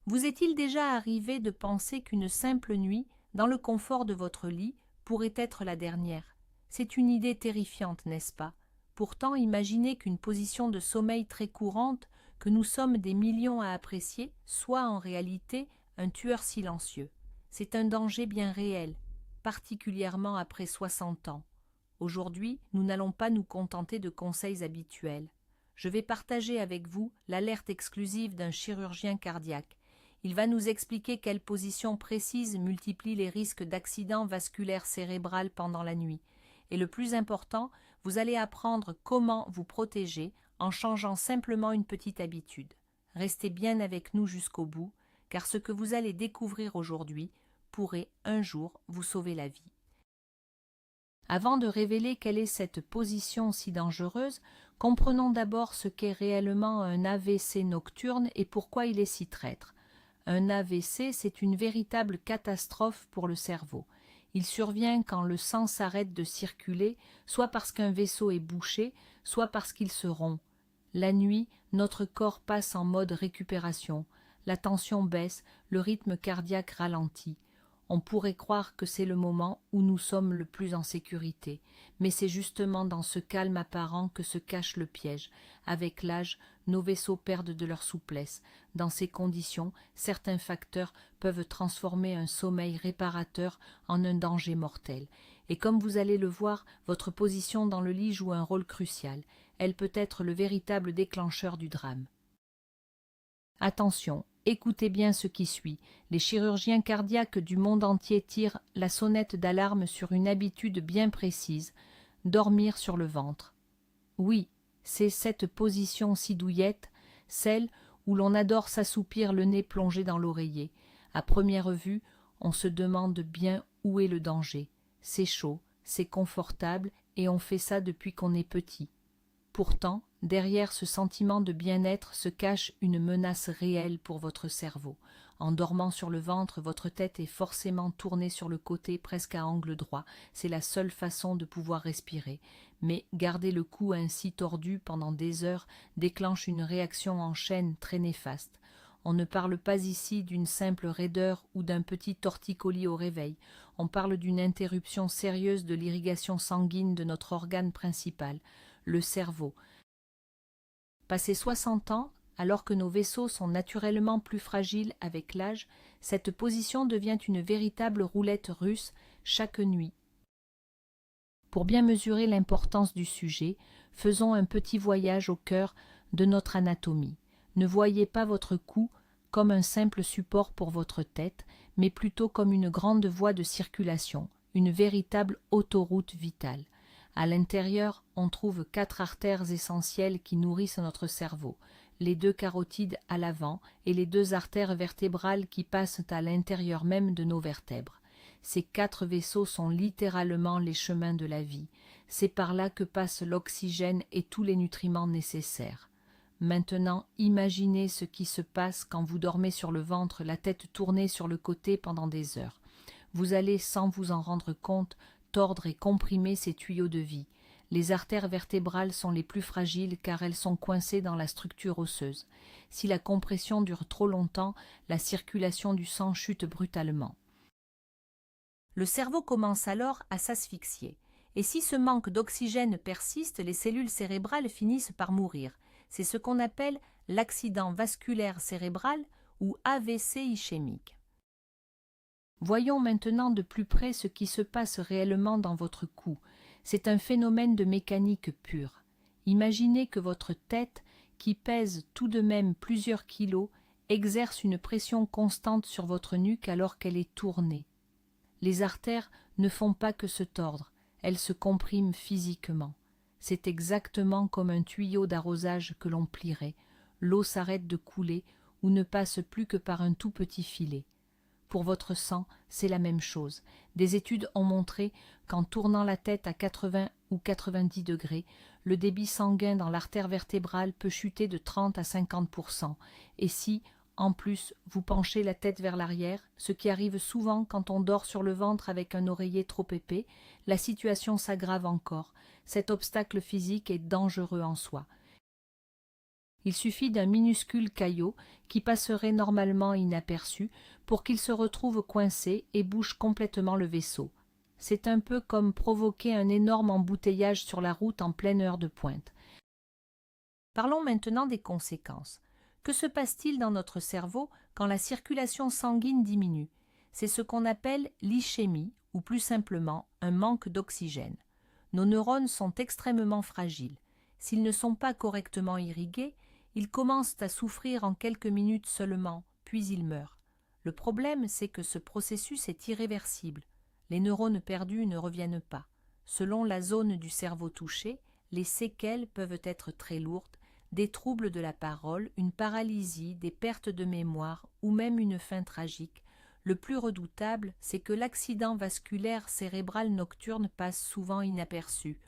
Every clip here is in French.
Vous est-il déjà arrivé de penser qu'une simple nuit, dans le confort de votre lit, pourrait être la dernière? C'est une idée terrifiante, n'est-ce pas? Pourtant, imaginez qu'une position de sommeil très courante, que nous sommes des millions à apprécier, soit en réalité un tueur silencieux. C'est un danger bien réel, particulièrement après 60 ans. Aujourd'hui, nous n'allons pas nous contenter de conseils habituels. Je vais partager avec vous l'alerte exclusive d'un chirurgien cardiaque. Il va nous expliquer quelle position précise multiplie les risques d'accident vasculaire cérébral pendant la nuit. Et le plus important, vous allez apprendre comment vous protéger en changeant simplement une petite habitude. Restez bien avec nous jusqu'au bout, car ce que vous allez découvrir aujourd'hui pourrait un jour vous sauver la vie. Avant de révéler quelle est cette position si dangereuse, comprenons d'abord ce qu'est réellement un AVC nocturne et pourquoi il est si traître. Un AVC, c'est une véritable catastrophe pour le cerveau. Il survient quand le sang s'arrête de circuler, soit parce qu'un vaisseau est bouché, soit parce qu'il se rompt. La nuit, notre corps passe en mode récupération. La tension baisse, le rythme cardiaque ralentit. On pourrait croire que c'est le moment où nous sommes le plus en sécurité, mais c'est justement dans ce calme apparent que se cache le piège. Avec l'âge, nos vaisseaux perdent de leur souplesse. Dans ces conditions, certains facteurs peuvent transformer un sommeil réparateur en un danger mortel. Et comme vous allez le voir, votre position dans le lit joue un rôle crucial. Elle peut être le véritable déclencheur du drame. Attention, écoutez bien ce qui suit. Les chirurgiens cardiaques du monde entier tirent la sonnette d'alarme sur une habitude bien précise, dormir sur le ventre. Oui, c'est cette position si douillette, celle où l'on adore s'assoupir le nez plongé dans l'oreiller. À première vue, on se demande bien où est le danger. C'est chaud, c'est confortable, et on fait ça depuis qu'on est petit. Pourtant, derrière ce sentiment de bien-être se cache une menace réelle pour votre cerveau. En dormant sur le ventre, votre tête est forcément tournée sur le côté presque à angle droit. C'est la seule façon de pouvoir respirer. Mais garder le cou ainsi tordu pendant des heures déclenche une réaction en chaîne très néfaste. On ne parle pas ici d'une simple raideur ou d'un petit torticolis au réveil. On parle d'une interruption sérieuse de l'irrigation sanguine de notre organe principal, le cerveau. Passé 60 ans, alors que nos vaisseaux sont naturellement plus fragiles avec l'âge, cette position devient une véritable roulette russe chaque nuit. Pour bien mesurer l'importance du sujet, faisons un petit voyage au cœur de notre anatomie. Ne voyez pas votre cou comme un simple support pour votre tête, mais plutôt comme une grande voie de circulation, une véritable autoroute vitale. À l'intérieur, on trouve 4 artères essentielles qui nourrissent notre cerveau, les 2 carotides à l'avant et les 2 artères vertébrales qui passent à l'intérieur même de nos vertèbres. Ces 4 vaisseaux sont littéralement les chemins de la vie. C'est par là que passe l'oxygène et tous les nutriments nécessaires. Maintenant, imaginez ce qui se passe quand vous dormez sur le ventre, la tête tournée sur le côté pendant des heures. Vous allez, sans vous en rendre compte, tordre et comprimer ces tuyaux de vie. Les artères vertébrales sont les plus fragiles car elles sont coincées dans la structure osseuse. Si la compression dure trop longtemps, la circulation du sang chute brutalement. Le cerveau commence alors à s'asphyxier. Et si ce manque d'oxygène persiste, les cellules cérébrales finissent par mourir. C'est ce qu'on appelle l'accident vasculaire cérébral ou AVC ischémique. Voyons maintenant de plus près ce qui se passe réellement dans votre cou. C'est un phénomène de mécanique pure. Imaginez que votre tête, qui pèse tout de même plusieurs kilos, exerce une pression constante sur votre nuque alors qu'elle est tournée. Les artères ne font pas que se tordre, elles se compriment physiquement. C'est exactement comme un tuyau d'arrosage que l'on plierait. L'eau s'arrête de couler ou ne passe plus que par un tout petit filet. Pour votre sang, c'est la même chose. Des études ont montré qu'en tournant la tête à 80 ou 90 degrés, le débit sanguin dans l'artère vertébrale peut chuter de 30 à 50%. Et si, en plus, vous penchez la tête vers l'arrière, ce qui arrive souvent quand on dort sur le ventre avec un oreiller trop épais, la situation s'aggrave encore. Cet obstacle physique est dangereux en soi. Il suffit d'un minuscule caillot qui passerait normalement inaperçu pour qu'il se retrouve coincé et bouche complètement le vaisseau. C'est un peu comme provoquer un énorme embouteillage sur la route en pleine heure de pointe. Parlons maintenant des conséquences. Que se passe-t-il dans notre cerveau quand la circulation sanguine diminue? C'est ce qu'on appelle l'ischémie, ou plus simplement un manque d'oxygène. Nos neurones sont extrêmement fragiles. S'ils ne sont pas correctement irrigués, ils commencent à souffrir en quelques minutes seulement, puis ils meurent. Le problème, c'est que ce processus est irréversible. Les neurones perdus ne reviennent pas. Selon la zone du cerveau touchée, les séquelles peuvent être très lourdes, des troubles de la parole, une paralysie, des pertes de mémoire ou même une fin tragique. Le plus redoutable, c'est que l'accident vasculaire cérébral nocturne passe souvent inaperçu.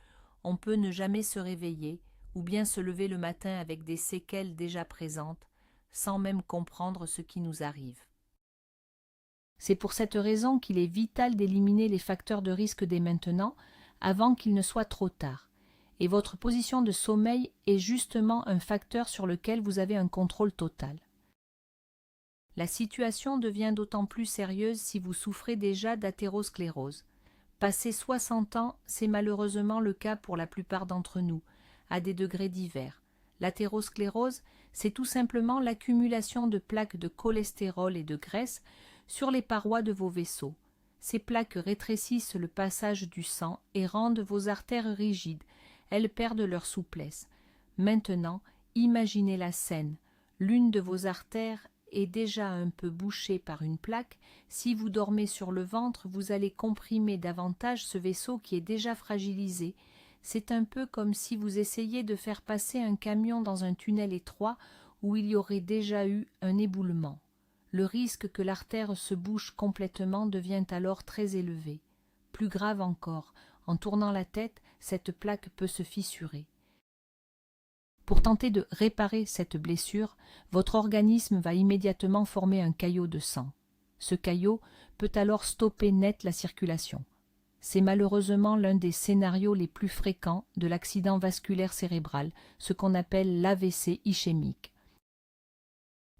On peut ne jamais se réveiller ou bien se lever le matin avec des séquelles déjà présentes, sans même comprendre ce qui nous arrive. C'est pour cette raison qu'il est vital d'éliminer les facteurs de risque dès maintenant, avant qu'il ne soit trop tard. Et votre position de sommeil est justement un facteur sur lequel vous avez un contrôle total. La situation devient d'autant plus sérieuse si vous souffrez déjà d'athérosclérose. Passé 60 ans, c'est malheureusement le cas pour la plupart d'entre nous, à des degrés divers. L'athérosclérose, c'est tout simplement l'accumulation de plaques de cholestérol et de graisse sur les parois de vos vaisseaux. Ces plaques rétrécissent le passage du sang et rendent vos artères rigides. Elles perdent leur souplesse. Maintenant, imaginez la scène. L'une de vos artères est déjà un peu bouchée par une plaque. Si vous dormez sur le ventre, vous allez comprimer davantage ce vaisseau qui est déjà fragilisé. C'est un peu comme si vous essayiez de faire passer un camion dans un tunnel étroit où il y aurait déjà eu un éboulement. Le risque que l'artère se bouche complètement devient alors très élevé. Plus grave encore, en tournant la tête, cette plaque peut se fissurer. Pour tenter de réparer cette blessure, votre organisme va immédiatement former un caillot de sang. Ce caillot peut alors stopper net la circulation. C'est malheureusement l'un des scénarios les plus fréquents de l'accident vasculaire cérébral, ce qu'on appelle l'AVC ischémique.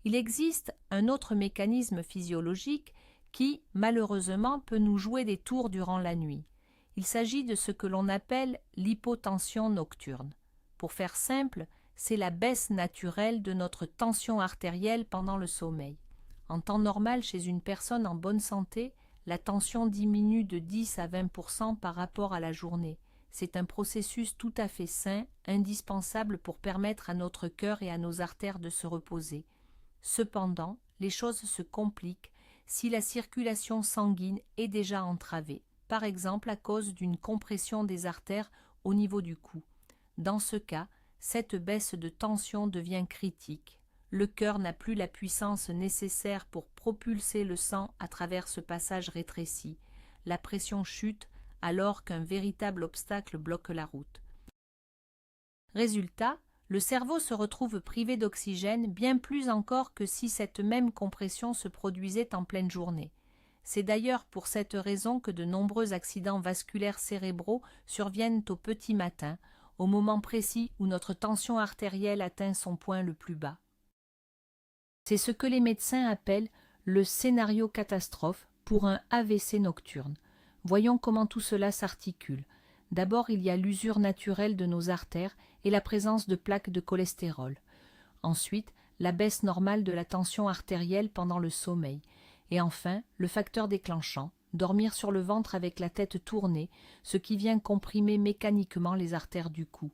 Il existe un autre mécanisme physiologique qui, malheureusement, peut nous jouer des tours durant la nuit. Il s'agit de ce que l'on appelle l'hypotension nocturne. Pour faire simple, c'est la baisse naturelle de notre tension artérielle pendant le sommeil. En temps normal, chez une personne en bonne santé, la tension diminue de 10 à 20% par rapport à la journée. C'est un processus tout à fait sain, indispensable pour permettre à notre cœur et à nos artères de se reposer. Cependant, les choses se compliquent si la circulation sanguine est déjà entravée, par exemple à cause d'une compression des artères au niveau du cou. Dans ce cas, cette baisse de tension devient critique. Le cœur n'a plus la puissance nécessaire pour propulser le sang à travers ce passage rétréci. La pression chute alors qu'un véritable obstacle bloque la route. Résultat, le cerveau se retrouve privé d'oxygène bien plus encore que si cette même compression se produisait en pleine journée. C'est d'ailleurs pour cette raison que de nombreux accidents vasculaires cérébraux surviennent au petit matin, au moment précis où notre tension artérielle atteint son point le plus bas. C'est ce que les médecins appellent le scénario catastrophe pour un AVC nocturne. Voyons comment tout cela s'articule. D'abord, il y a l'usure naturelle de nos artères et la présence de plaques de cholestérol. Ensuite, la baisse normale de la tension artérielle pendant le sommeil. Et enfin, le facteur déclenchant, dormir sur le ventre avec la tête tournée, ce qui vient comprimer mécaniquement les artères du cou.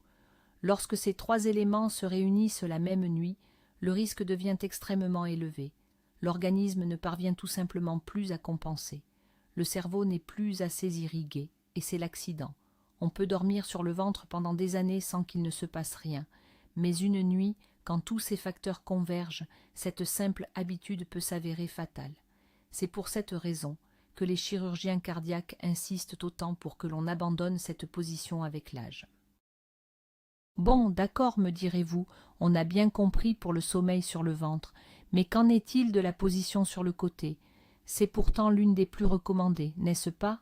Lorsque ces trois éléments se réunissent la même nuit, le risque devient extrêmement élevé. L'organisme ne parvient tout simplement plus à compenser. Le cerveau n'est plus assez irrigué, et c'est l'accident. On peut dormir sur le ventre pendant des années sans qu'il ne se passe rien, mais une nuit, quand tous ces facteurs convergent, cette simple habitude peut s'avérer fatale. C'est pour cette raison que les chirurgiens cardiaques insistent autant pour que l'on abandonne cette position avec l'âge. Bon, d'accord, me direz-vous, on a bien compris pour le sommeil sur le ventre, mais qu'en est-il de la position sur le côté? C'est pourtant l'une des plus recommandées, n'est-ce pas?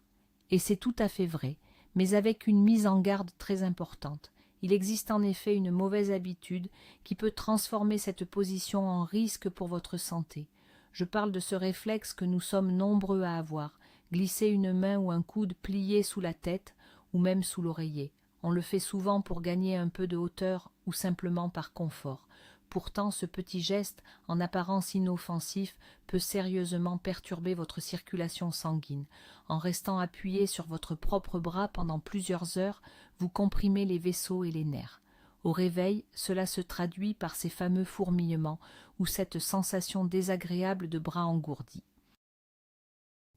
Et c'est tout à fait vrai, mais avec une mise en garde très importante. Il existe en effet une mauvaise habitude qui peut transformer cette position en risque pour votre santé. Je parle de ce réflexe que nous sommes nombreux à avoir, glisser une main ou un coude plié sous la tête ou même sous l'oreiller. On le fait souvent pour gagner un peu de hauteur ou simplement par confort. Pourtant, ce petit geste, en apparence inoffensif, peut sérieusement perturber votre circulation sanguine. En restant appuyé sur votre propre bras pendant plusieurs heures, vous comprimez les vaisseaux et les nerfs. Au réveil, cela se traduit par ces fameux fourmillements ou cette sensation désagréable de bras engourdis.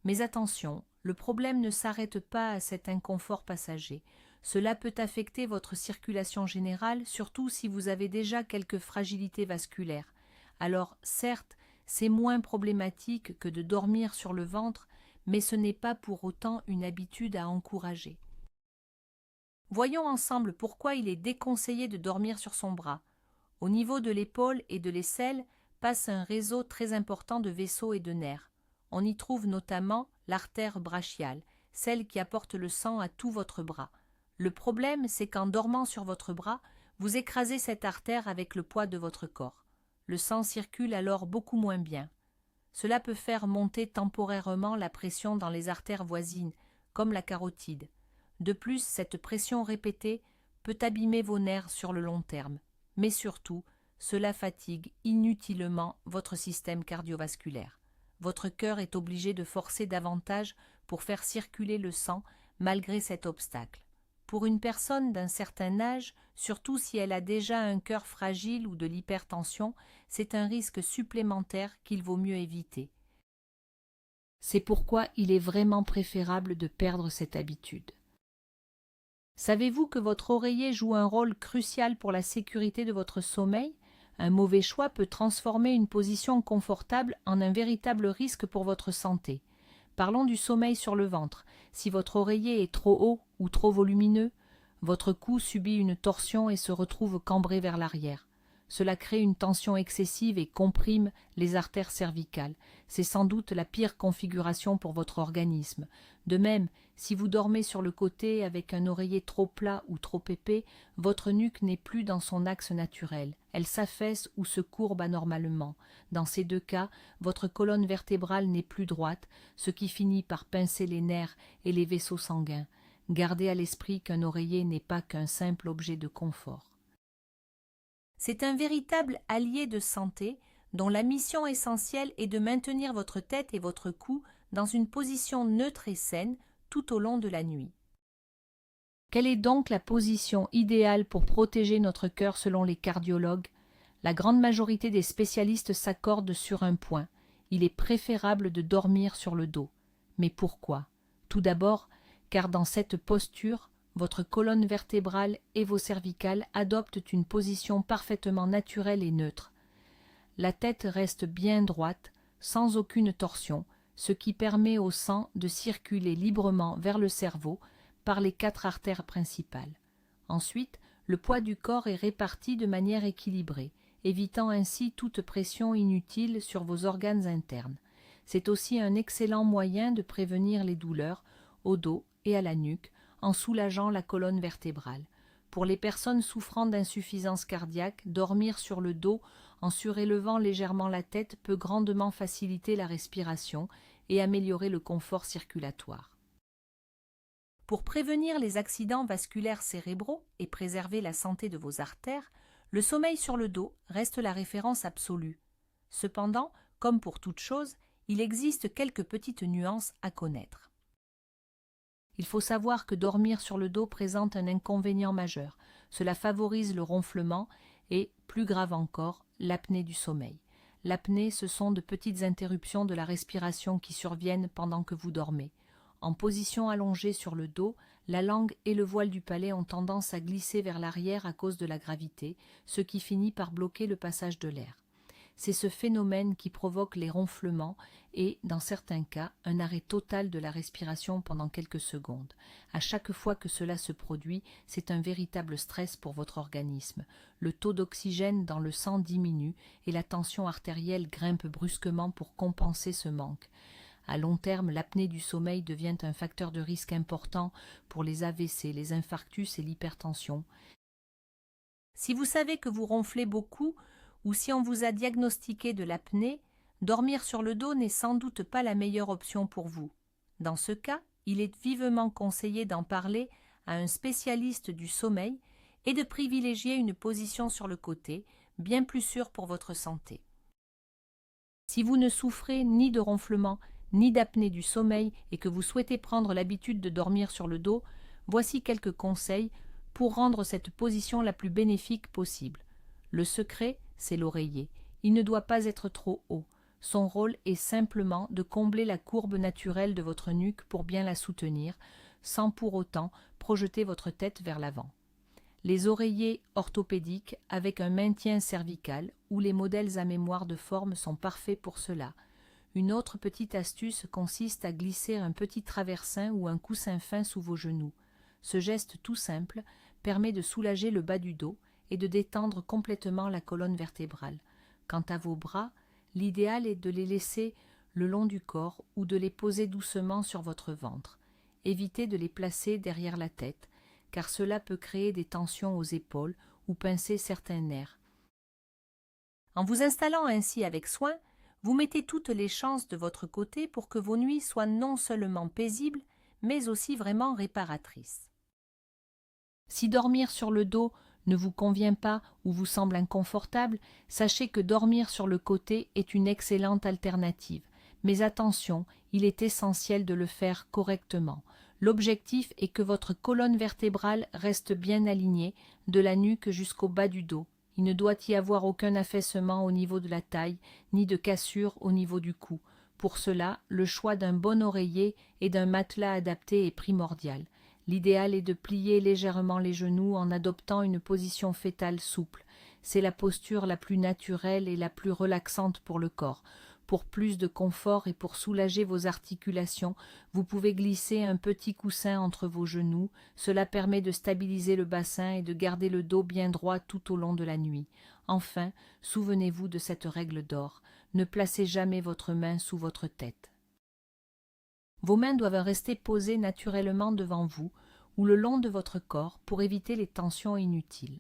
Mais attention, le problème ne s'arrête pas à cet inconfort passager. Cela peut affecter votre circulation générale, surtout si vous avez déjà quelques fragilités vasculaires. Alors, certes, c'est moins problématique que de dormir sur le ventre, mais ce n'est pas pour autant une habitude à encourager. Voyons ensemble pourquoi il est déconseillé de dormir sur son bras. Au niveau de l'épaule et de l'aisselle passe un réseau très important de vaisseaux et de nerfs. On y trouve notamment l'artère brachiale, celle qui apporte le sang à tout votre bras. Le problème, c'est qu'en dormant sur votre bras, vous écrasez cette artère avec le poids de votre corps. Le sang circule alors beaucoup moins bien. Cela peut faire monter temporairement la pression dans les artères voisines, comme la carotide. De plus, cette pression répétée peut abîmer vos nerfs sur le long terme. Mais surtout, cela fatigue inutilement votre système cardiovasculaire. Votre cœur est obligé de forcer davantage pour faire circuler le sang malgré cet obstacle. Pour une personne d'un certain âge, surtout si elle a déjà un cœur fragile ou de l'hypertension, c'est un risque supplémentaire qu'il vaut mieux éviter. C'est pourquoi il est vraiment préférable de perdre cette habitude. Savez-vous que votre oreiller joue un rôle crucial pour la sécurité de votre sommeil ? Un mauvais choix peut transformer une position confortable en un véritable risque pour votre santé. Parlons du sommeil sur le ventre. Si votre oreiller est trop haut ou trop volumineux, votre cou subit une torsion et se retrouve cambré vers l'arrière. Cela crée une tension excessive et comprime les artères cervicales. C'est sans doute la pire configuration pour votre organisme. De même, si vous dormez sur le côté avec un oreiller trop plat ou trop épais, votre nuque n'est plus dans son axe naturel. Elle s'affaisse ou se courbe anormalement. Dans ces deux cas, votre colonne vertébrale n'est plus droite, ce qui finit par pincer les nerfs et les vaisseaux sanguins. Gardez à l'esprit qu'un oreiller n'est pas qu'un simple objet de confort. C'est un véritable allié de santé dont la mission essentielle est de maintenir votre tête et votre cou dans une position neutre et saine tout au long de la nuit. Quelle est donc la position idéale pour protéger notre cœur selon les cardiologues ? La grande majorité des spécialistes s'accordent sur un point. Il est préférable de dormir sur le dos. Mais pourquoi ? Tout d'abord, car dans cette posture, votre colonne vertébrale et vos cervicales adoptent une position parfaitement naturelle et neutre. La tête reste bien droite, sans aucune torsion, ce qui permet au sang de circuler librement vers le cerveau par les 4 artères principales. Ensuite, le poids du corps est réparti de manière équilibrée, évitant ainsi toute pression inutile sur vos organes internes. C'est aussi un excellent moyen de prévenir les douleurs au dos et à la nuque, en soulageant la colonne vertébrale. Pour les personnes souffrant d'insuffisance cardiaque, dormir sur le dos en surélevant légèrement la tête peut grandement faciliter la respiration et améliorer le confort circulatoire. Pour prévenir les accidents vasculaires cérébraux et préserver la santé de vos artères, le sommeil sur le dos reste la référence absolue. Cependant, comme pour toute chose, il existe quelques petites nuances à connaître. Il faut savoir que dormir sur le dos présente un inconvénient majeur. Cela favorise le ronflement et, plus grave encore, l'apnée du sommeil. L'apnée, ce sont de petites interruptions de la respiration qui surviennent pendant que vous dormez. En position allongée sur le dos, la langue et le voile du palais ont tendance à glisser vers l'arrière à cause de la gravité, ce qui finit par bloquer le passage de l'air. C'est ce phénomène qui provoque les ronflements et, dans certains cas, un arrêt total de la respiration pendant quelques secondes. À chaque fois que cela se produit, c'est un véritable stress pour votre organisme. Le taux d'oxygène dans le sang diminue et la tension artérielle grimpe brusquement pour compenser ce manque. À long terme, l'apnée du sommeil devient un facteur de risque important pour les AVC, les infarctus et l'hypertension. Si vous savez que vous ronflez beaucoup ou si on vous a diagnostiqué de l'apnée, dormir sur le dos n'est sans doute pas la meilleure option pour vous. Dans ce cas, il est vivement conseillé d'en parler à un spécialiste du sommeil et de privilégier une position sur le côté, bien plus sûre pour votre santé. Si vous ne souffrez ni de ronflement ni d'apnée du sommeil et que vous souhaitez prendre l'habitude de dormir sur le dos, voici quelques conseils pour rendre cette position la plus bénéfique possible. Le secret, c'est l'oreiller. Il ne doit pas être trop haut. Son rôle est simplement de combler la courbe naturelle de votre nuque pour bien la soutenir, sans pour autant projeter votre tête vers l'avant. Les oreillers orthopédiques avec un maintien cervical ou les modèles à mémoire de forme sont parfaits pour cela. Une autre petite astuce consiste à glisser un petit traversin ou un coussin fin sous vos genoux. Ce geste tout simple permet de soulager le bas du dos et de détendre complètement la colonne vertébrale. Quant à vos bras, l'idéal est de les laisser le long du corps ou de les poser doucement sur votre ventre. Évitez de les placer derrière la tête, car cela peut créer des tensions aux épaules ou pincer certains nerfs. En vous installant ainsi avec soin, vous mettez toutes les chances de votre côté pour que vos nuits soient non seulement paisibles, mais aussi vraiment réparatrices. Si dormir sur le dos ne vous convient pas ou vous semble inconfortable, sachez que dormir sur le côté est une excellente alternative. Mais attention, il est essentiel de le faire correctement. L'objectif est que votre colonne vertébrale reste bien alignée, de la nuque jusqu'au bas du dos. Il ne doit y avoir aucun affaissement au niveau de la taille, ni de cassure au niveau du cou. Pour cela, le choix d'un bon oreiller et d'un matelas adapté est primordial. L'idéal est de plier légèrement les genoux en adoptant une position fœtale souple. C'est la posture la plus naturelle et la plus relaxante pour le corps. Pour plus de confort et pour soulager vos articulations, vous pouvez glisser un petit coussin entre vos genoux. Cela permet de stabiliser le bassin et de garder le dos bien droit tout au long de la nuit. Enfin, souvenez-vous de cette règle d'or. Ne placez jamais votre main sous votre tête. Vos mains doivent rester posées naturellement devant vous ou le long de votre corps pour éviter les tensions inutiles.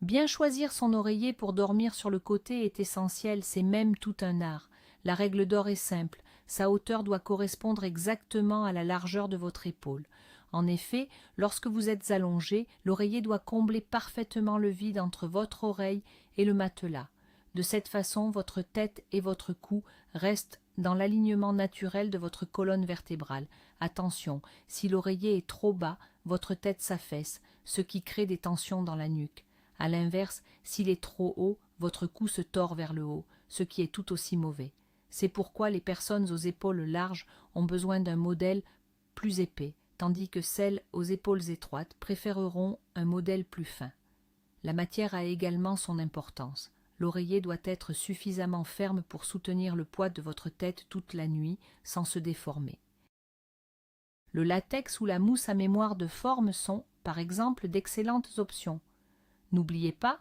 Bien choisir son oreiller pour dormir sur le côté est essentiel, c'est même tout un art. La règle d'or est simple, sa hauteur doit correspondre exactement à la largeur de votre épaule. En effet, lorsque vous êtes allongé, l'oreiller doit combler parfaitement le vide entre votre oreille et le matelas. De cette façon, votre tête et votre cou restent dans l'alignement naturel de votre colonne vertébrale. Attention, si l'oreiller est trop bas, votre tête s'affaisse, ce qui crée des tensions dans la nuque. À l'inverse, s'il est trop haut, votre cou se tord vers le haut, ce qui est tout aussi mauvais. C'est pourquoi les personnes aux épaules larges ont besoin d'un modèle plus épais, tandis que celles aux épaules étroites préféreront un modèle plus fin. La matière a également son importance. L'oreiller doit être suffisamment ferme pour soutenir le poids de votre tête toute la nuit sans se déformer. Le latex ou la mousse à mémoire de forme sont, par exemple, d'excellentes options. N'oubliez pas,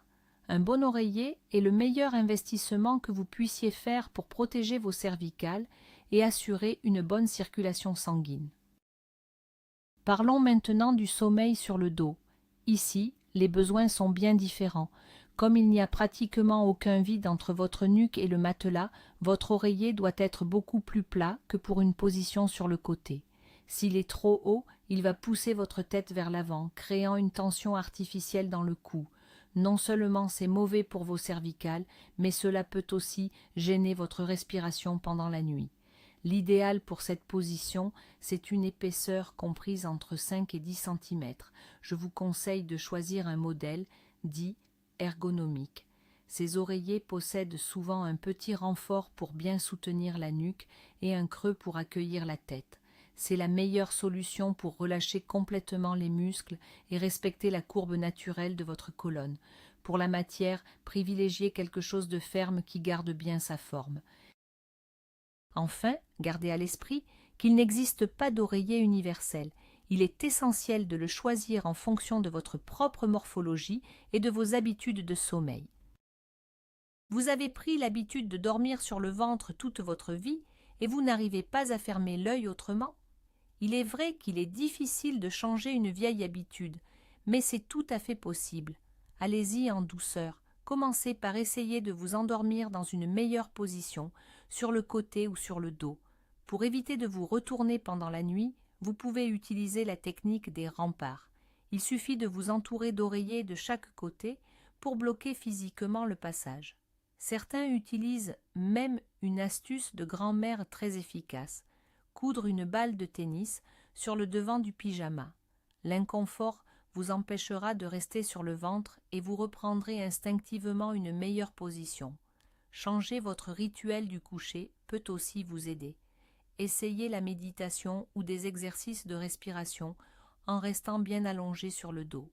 un bon oreiller est le meilleur investissement que vous puissiez faire pour protéger vos cervicales et assurer une bonne circulation sanguine. Parlons maintenant du sommeil sur le dos. Ici, les besoins sont bien différents. Comme il n'y a pratiquement aucun vide entre votre nuque et le matelas, votre oreiller doit être beaucoup plus plat que pour une position sur le côté. S'il est trop haut, il va pousser votre tête vers l'avant, créant une tension artificielle dans le cou. Non seulement c'est mauvais pour vos cervicales, mais cela peut aussi gêner votre respiration pendant la nuit. L'idéal pour cette position, c'est une épaisseur comprise entre 5 et 10 cm. Je vous conseille de choisir un modèle dit ergonomique. Ces oreillers possèdent souvent un petit renfort pour bien soutenir la nuque et un creux pour accueillir la tête. C'est la meilleure solution pour relâcher complètement les muscles et respecter la courbe naturelle de votre colonne. Pour la matière, privilégiez quelque chose de ferme qui garde bien sa forme. Enfin, gardez à l'esprit qu'il n'existe pas d'oreiller universel. Il est essentiel de le choisir en fonction de votre propre morphologie et de vos habitudes de sommeil. Vous avez pris l'habitude de dormir sur le ventre toute votre vie et vous n'arrivez pas à fermer l'œil autrement. Il est vrai qu'il est difficile de changer une vieille habitude, mais c'est tout à fait possible. Allez-y en douceur. Commencez par essayer de vous endormir dans une meilleure position, sur le côté ou sur le dos. Pour éviter de vous retourner pendant la nuit, vous pouvez utiliser la technique des remparts. Il suffit de vous entourer d'oreillers de chaque côté pour bloquer physiquement le passage. Certains utilisent même une astuce de grand-mère très efficace, coudre une balle de tennis sur le devant du pyjama. L'inconfort vous empêchera de rester sur le ventre et vous reprendrez instinctivement une meilleure position. Changer votre rituel du coucher peut aussi vous aider. Essayez la méditation ou des exercices de respiration en restant bien allongé sur le dos.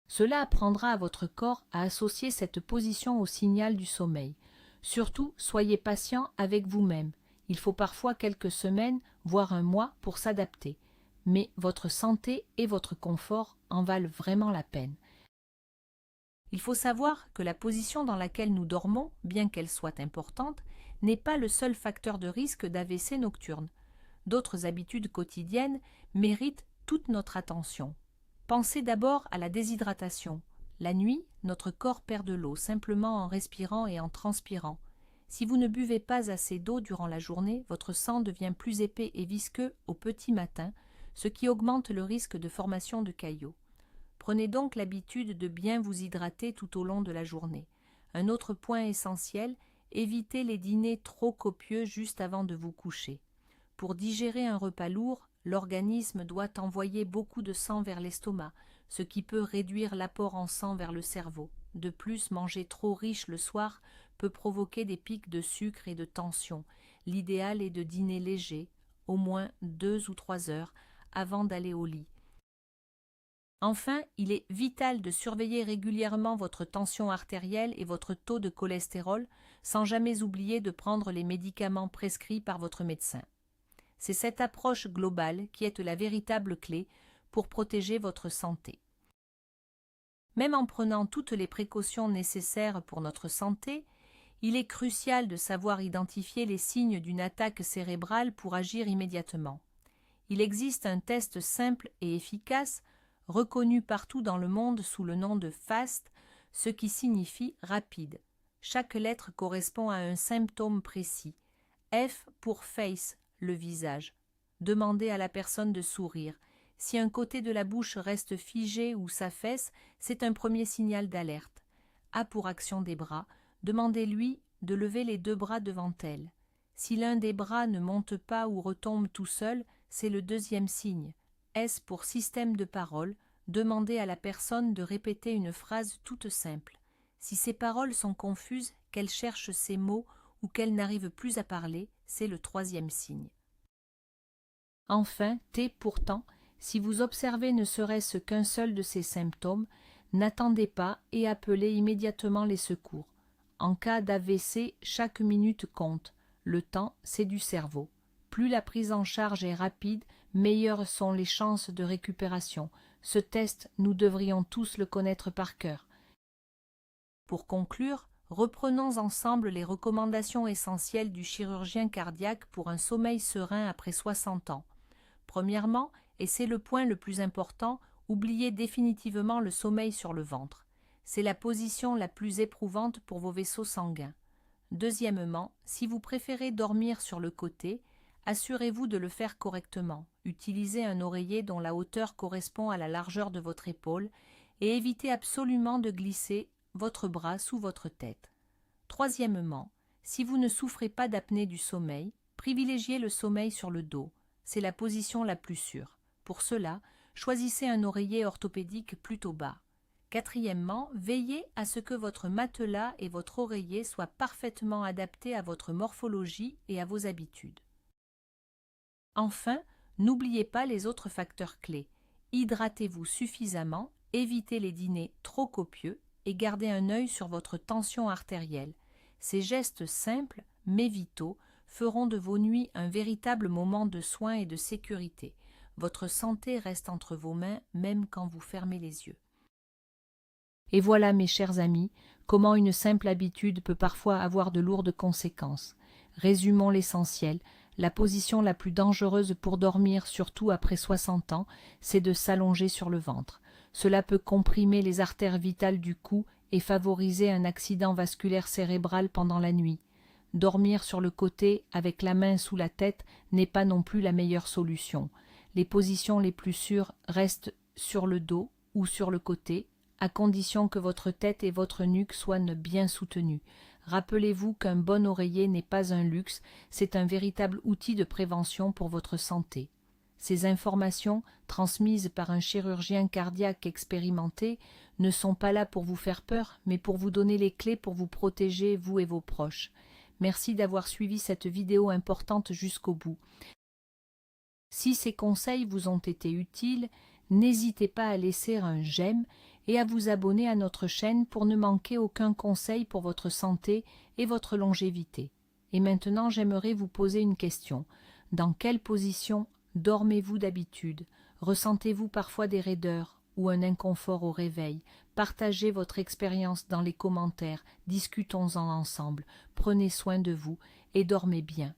Cela apprendra à votre corps à associer cette position au signal du sommeil. Surtout, soyez patient avec vous-même. Il faut parfois quelques semaines, voire un mois pour s'adapter. Mais votre santé et votre confort en valent vraiment la peine. Il faut savoir que la position dans laquelle nous dormons, bien qu'elle soit importante, n'est pas le seul facteur de risque d'AVC nocturne. D'autres habitudes quotidiennes méritent toute notre attention. Pensez d'abord à la déshydratation. La nuit, notre corps perd de l'eau simplement en respirant et en transpirant. Si vous ne buvez pas assez d'eau durant la journée, votre sang devient plus épais et visqueux au petit matin, ce qui augmente le risque de formation de caillots. Prenez donc l'habitude de bien vous hydrater tout au long de la journée. Un autre point essentiel, évitez les dîners trop copieux juste avant de vous coucher. Pour digérer un repas lourd, l'organisme doit envoyer beaucoup de sang vers l'estomac, ce qui peut réduire l'apport en sang vers le cerveau. De plus, manger trop riche le soir peut provoquer des pics de sucre et de tension. L'idéal est de dîner léger, au moins 2 ou 3 heures, avant d'aller au lit. Enfin, il est vital de surveiller régulièrement votre tension artérielle et votre taux de cholestérol, sans jamais oublier de prendre les médicaments prescrits par votre médecin. C'est cette approche globale qui est la véritable clé pour protéger votre santé. Même en prenant toutes les précautions nécessaires pour notre santé, il est crucial de savoir identifier les signes d'une attaque cérébrale pour agir immédiatement. Il existe un test simple et efficace, reconnu partout dans le monde sous le nom de FAST, ce qui signifie rapide. Chaque lettre correspond à un symptôme précis. F pour face, le visage. Demandez à la personne de sourire. Si un côté de la bouche reste figé ou s'affaisse, c'est un premier signal d'alerte. A pour action des bras. Demandez-lui de lever les 2 bras devant elle. Si l'un des bras ne monte pas ou retombe tout seul, c'est le deuxième signe. S pour système de parole. Demandez à la personne de répéter une phrase toute simple. Si ces paroles sont confuses, qu'elle cherche ses mots ou qu'elle n'arrive plus à parler, c'est le 3e signe. Enfin, T pourtant, si vous observez ne serait-ce qu'un seul de ces symptômes, n'attendez pas et appelez immédiatement les secours. En cas d'AVC, chaque minute compte. Le temps, c'est du cerveau. Plus la prise en charge est rapide, meilleures sont les chances de récupération. Ce test, nous devrions tous le connaître par cœur. Pour conclure, reprenons ensemble les recommandations essentielles du chirurgien cardiaque pour un sommeil serein après 60 ans. Premièrement, et c'est le point le plus important, oubliez définitivement le sommeil sur le ventre. C'est la position la plus éprouvante pour vos vaisseaux sanguins. Deuxièmement, si vous préférez dormir sur le côté, assurez-vous de le faire correctement. Utilisez un oreiller dont la hauteur correspond à la largeur de votre épaule et évitez absolument de glisser votre bras sous votre tête. Troisièmement, si vous ne souffrez pas d'apnée du sommeil, privilégiez le sommeil sur le dos. C'est la position la plus sûre. Pour cela, choisissez un oreiller orthopédique plutôt bas. Quatrièmement, veillez à ce que votre matelas et votre oreiller soient parfaitement adaptés à votre morphologie et à vos habitudes. Enfin, n'oubliez pas les autres facteurs clés. Hydratez-vous suffisamment, évitez les dîners trop copieux et gardez un œil sur votre tension artérielle. Ces gestes simples, mais vitaux, feront de vos nuits un véritable moment de soin et de sécurité. Votre santé reste entre vos mains même quand vous fermez les yeux. Et voilà, mes chers amis, comment une simple habitude peut parfois avoir de lourdes conséquences. Résumons l'essentiel. La position la plus dangereuse pour dormir, surtout après 60 ans, c'est de s'allonger sur le ventre. Cela peut comprimer les artères vitales du cou et favoriser un accident vasculaire cérébral pendant la nuit. Dormir sur le côté avec la main sous la tête n'est pas non plus la meilleure solution. Les positions les plus sûres restent sur le dos ou sur le côté, à condition que votre tête et votre nuque soient bien soutenues. Rappelez-vous qu'un bon oreiller n'est pas un luxe, c'est un véritable outil de prévention pour votre santé. Ces informations, transmises par un chirurgien cardiaque expérimenté, ne sont pas là pour vous faire peur, mais pour vous donner les clés pour vous protéger, vous et vos proches. Merci d'avoir suivi cette vidéo importante jusqu'au bout. Si ces conseils vous ont été utiles, n'hésitez pas à laisser un j'aime et à vous abonner à notre chaîne pour ne manquer aucun conseil pour votre santé et votre longévité. Et maintenant, j'aimerais vous poser une question. Dans quelle position dormez-vous d'habitude? Ressentez-vous parfois des raideurs ou un inconfort au réveil? Partagez votre expérience dans les commentaires, discutons-en ensemble. Prenez soin de vous et dormez bien.